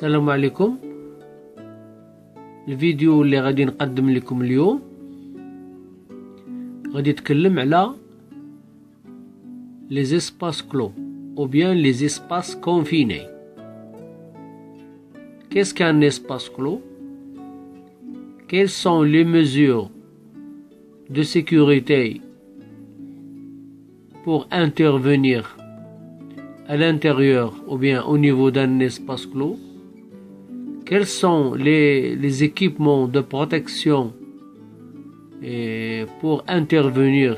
السلام عليكم. الفيديو اللي غادي نقدم لكم اليوم غادي يتكلم على les espaces clos ou bien les espaces confinés. Qu'est-ce qu'un espace clos? Quelles sont les mesures de sécurité pour intervenir à l'intérieur ou bien au niveau d'un espace clos? Quels sont les équipements de protection pour intervenir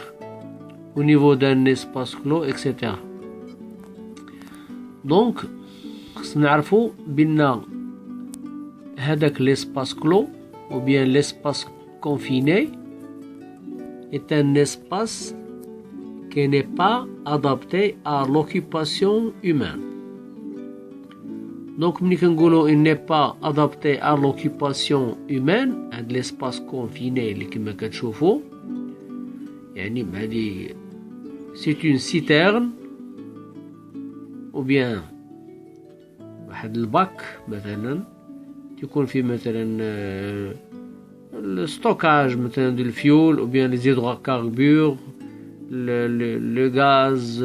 au niveau d'un espace clos, etc. Donc, خصنا نعرفوا بأن هذاك l'espace clos ou bien l'espace confiné est un espace qui n'est pas adapté à l'occupation humaine. Donc ملي كنقولوا il n'est pas adapté à l'occupation humaine, هاد l'espace confiné اللي كما كتشوفوا يعني بهادي c'est une citerne ou bien واحد الباك مثلا تكون فيه مثلا الستوكاج مثلا ديال الفيول او بيان لي زيدروكاربور le gaz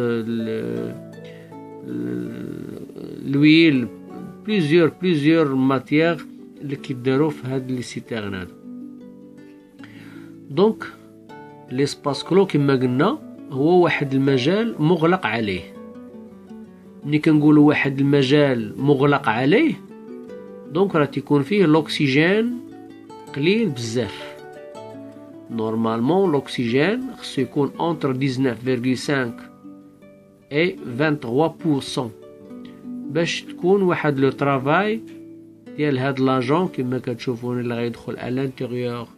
l'huile plusieurs matières اللي كيداروا في هاد لي سيتيرن هادو. دونك ليسباس كلو كما قلنا هو واحد المجال مغلق عليه. ملي كنقولوا واحد المجال مغلق عليه دونك راه تيكون فيه لوكسيجين قليل بزاف. نورمالمون لوكسيجين خصو يكون entre 19.5 et 23% باش تكون واحد لو طرافاي ديال هاد لاجون كما كتشوفون اللي غيدخل على الانتيريور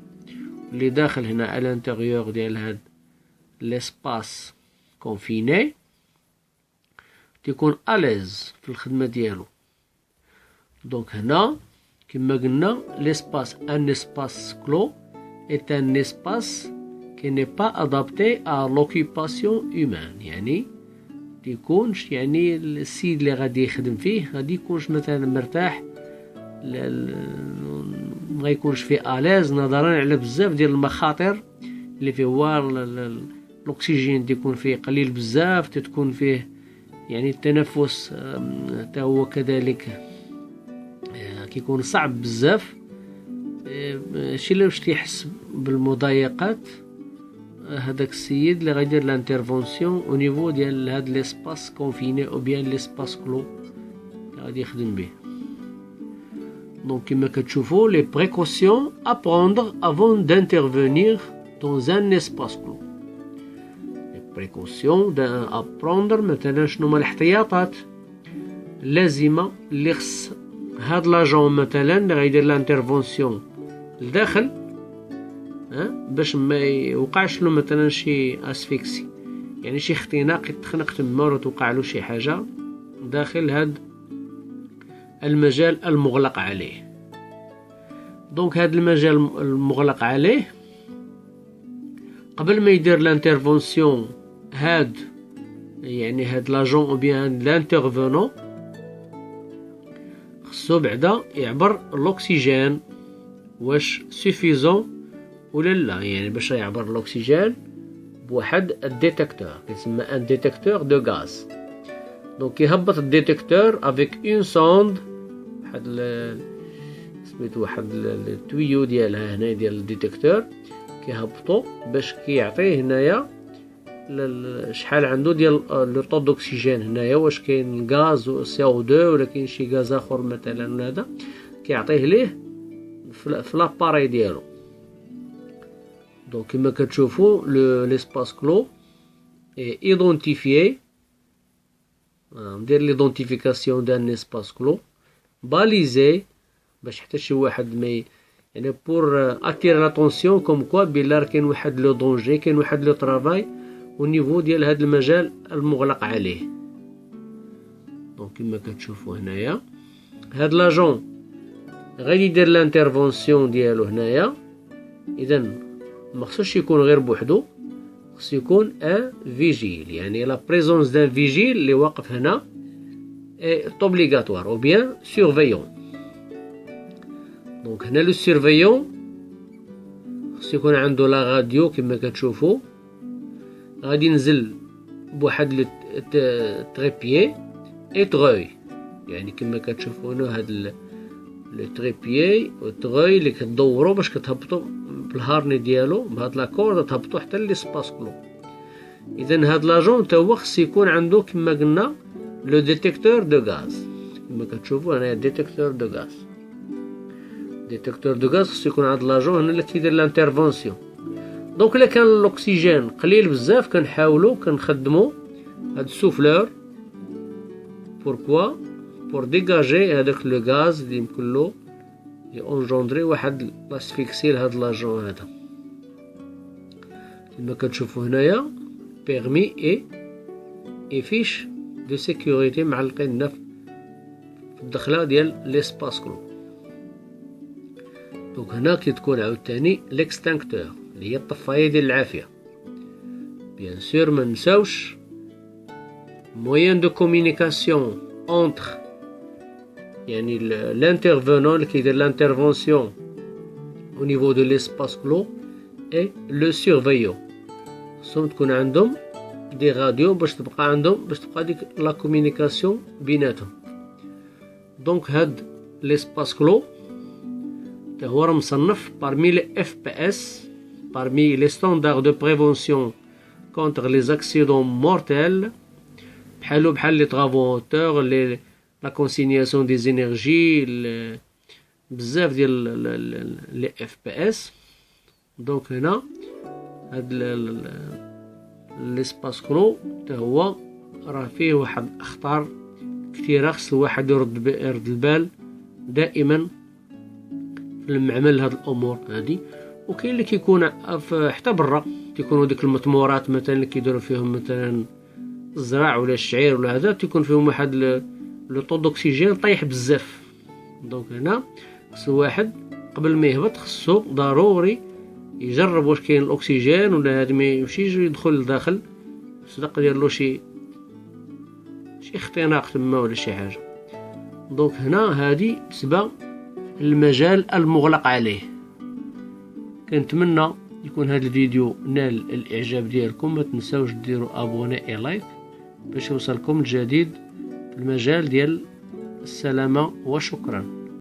اللي داخل هنا على الانتيريور ديال هاد ليسباس كونفيني تيكون اليز في الخدمه ديالو. دونك هنا كما قلنا l'espace un espace clos est un espace qui n'est pas adapté à l'occupation humaine. يعني تيكونش يعني السيد اللي غادي يخدم فيه غادي يكونش مثلا مرتاح ما يكونش فيه اليز نظرا على بزاف ديال المخاطر اللي فيه. هو الاكسجين تيكون فيه قليل بزاف تتكون فيه يعني التنفس حتى هو كذلك كيكون صعب بزاف. شي اللي واش تيحس بالمضايقات هذاك السيد اللي غيدير لانترفونسيون او نيفو ديال هاد ليسباس كونفيني او بيان ليسباس كلو غادي يخدم به. دونك كما كتشوفوا لي بريكوسيون ا بروندر افون دانترفونير دون ان اسباس كلو. لي بريكوسيون ا بروندر مثلا شنو هما الاحتياطات اللازمه اللي خص هاد لاجون مثلا اللي غيدير لانترفونسيون لداخل باش ما يوقعش له مثلا شي اسفيكسي يعني شي اختناق يتخنق تما ولا توقع له شي حاجه داخل هاد المجال المغلق عليه. دونك هاد المجال المغلق عليه قبل ما يدير لانترفونسيون هاد يعني هاد لاجون او بيان لانترفونون خصو بعدا يعبر الاكسجين واش سوفيزون ولا لا. يعني باش يعبر الاكسجين بواحد الديتكتور كيسمى ان ديتكتور دو غاز. دونك يهبط الديتكتور افيك اون سوند واحد سميتو واحد التويو ديالها هنا ديال الديتكتور كيهبطو باش كيعطيه هنايا شحال عنده ديال لو طو دوكسيجين هنايا واش كاين غاز سي او 2 ولا كاين شي غاز اخر مثلا ولا هذا كيعطيه ليه في لاباري ديالو. دونك كما كتشوفوا l'espace clos est identifié. ندير ليدونتيفيكاسيون دان espace clos باليزي باش حتى شي واحد ما يعني بور اتير لاتونسيون كوم كوا بلا راه كاين واحد لو دونجي كاين واحد لو طرافاي او نيفو ديال هذا المجال المغلق عليه. دونك كما كتشوفوا هنايا هاد لاجون غادي يدير لانترفونسيون ديالو هنايا. اذا ما خصوش يكون غير بوحدو خص يكون ان فيجيل يعني لا بريزونس دان فيجيل اللي واقف هنا est obligatoire ou bien surveillant. دونك هنا لو سيرفيون خصو يكون عنده لا غاديو كما كتشوفوا، غادي ينزل بواحد لو تريبيي اي تغوي، يعني كما كتشوفوا هنا هاد لو تريبيي و تغوي اللي كتدوروا باش كتهبطوا بالهارني ديالو بهاد لاكورد تهبطوا حتى ليسباس كلو. اذا هاد لاجون تا هو خص يكون عنده كما قلنا لو ديتيكتور دو غاز، كما كتشوفوا هنايا ديتيكتور دو غاز. ديتيكتور دو غاز خص يكون عند لاجون هنا اللي كيدير لانترفونسيون. دونك الا كان الاكسجين قليل بزاف كنحاولوا كنخدموا هاد السوفلور. بوركوا؟ بور ديجاجي هذاك لو غاز اللي يمكن له يونجوندري واحد لاسفيكسي لهاد لاجون هذا. كما كتشوفوا هنايا بيرمي اي فيش دو سيكوريتي معلقين هنا في الدخله ديال ليسباس كلو. دونك هنا كتكون عاوتاني ليكستانكتور اللي هي الطفايه ديال العافيه. بيان سور ما نساوش موين دو كومونيكاسيون اونتر يعني لانترفونون اللي كيدير لانترفونسيون او نيفو دو ليسباس كلو اي لو سيرفيون. خصهم تكون عندهم دي راديو باش تبقى ديك لا كومونيكاسيون بيناتهم. دونك هاد ليسباس كلو تا هو راه مصنف parmi les FPS parmi les standards de prévention contre les accidents mortels بحال لي طرافو موتور لا كونسينياسيون دي زينيرجي بزاف ديال لي FPS. دونك هنا هاد ليسباس كلو تا هو راه فيه واحد اخطار كثيره خص الواحد يرد البال دائما في المعمل هاد الامور هادي. وكاين اللي كيكون حتى برا تيكونوا ديك المطمورات مثلا اللي كيديروا فيهم مثلا الزراع ولا الشعير ولا هذا تيكون فيهم واحد لو طو دوكسيجين طايح بزاف. دونك هنا خص الواحد قبل ما يهبط خصو ضروري يجرب واش كاين الاكسجين ولا هذا ما يمشيش يدخل لداخل صدق دير له شي اختناق تما ولا شي حاجه. دونك هنا هذه بالنسبه المجال المغلق عليه. كنتمنى يكون هذا الفيديو نال الاعجاب ديالكم. ما تنساوش ديروا ابوني اي لايك باش يوصلكم الجديد في المجال ديال السلامه. وشكرا.